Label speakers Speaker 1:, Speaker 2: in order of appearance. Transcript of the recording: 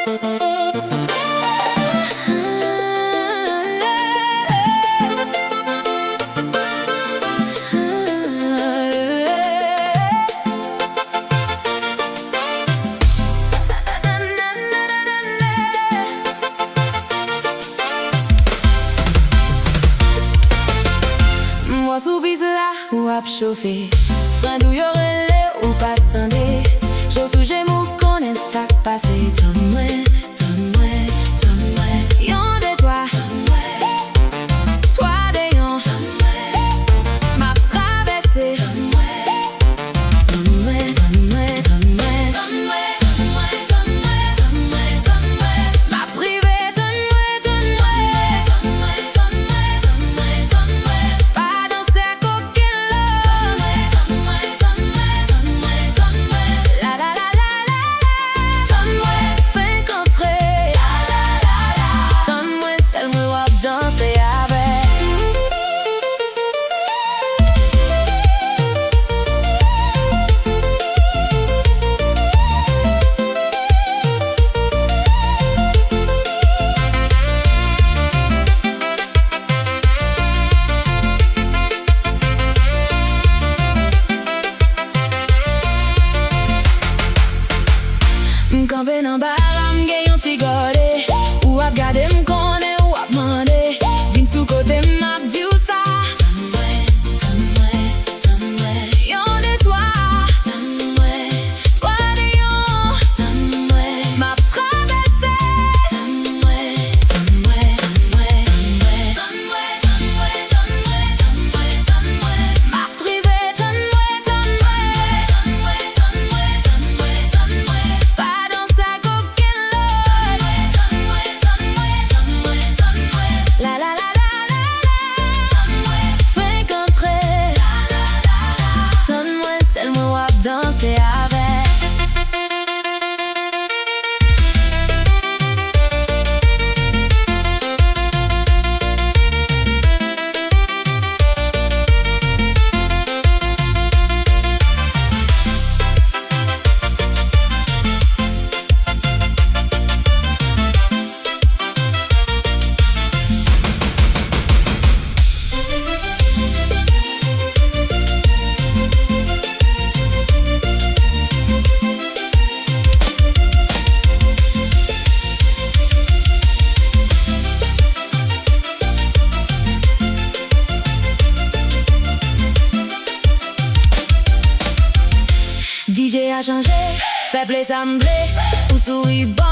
Speaker 1: Moi sous bise là ou ap chauffer, frein d'où y'aurait l'air ou pas attendez. J'ose sous j'aime connaît ça passé. Tann Mwen, Tann Mwen, Tann Mwen. Yon de toi, toi de yon. M'a traversé. Tann Mwen, Tann Mwen, Tann Mwen, Tann Mwen, Tann Mwen, Tann Mwen, Tann Mwen. M'a privé. Tann Mwen, Tann Mwen, Tann Mwen, Tann Mwen, Tann Mwen, Tann Mwen. Pas dans ces coquins là. Tann Mwen, Tann Mwen, Tann Mwen, Tann Mwen. La la la la la la. Tann Mwen fait qu'entrer. La la la la. Tann Mwen celle me wap danser avec. M'campé dans bar, m'gay yon ti gade. Ou ap gade m'konne ou ap mande. Vin sou kote m'ap di ou sa. Tann Mwen, Tann Mwen, Tann Mwen. Yon de toi. Tann Mwen, toi de yon. Tann Mwen, m'ap traversé. Tann Mwen, Tann Mwen, Tann Mwen, Tann Mwen. Tann Mwen, Tann Mwen, Tann Mwen, Tann Mwen, Tann Mwen. M'a privé. Tann Mwen, Tann Mwen, Tann Mwen, Tann Mwen, Tann Mwen, Tann Mwen. Pas dans sa coquine là. Tann Mwen, Tann Mwen, Tann Mwen, Tann Mwen. La la la la la la. Tann Mwen fait qu'entrer. La la la la. Tann Mwen celle me wap danser avec. DJ a changé, fait plaisir à m'blé. Ou souris bon,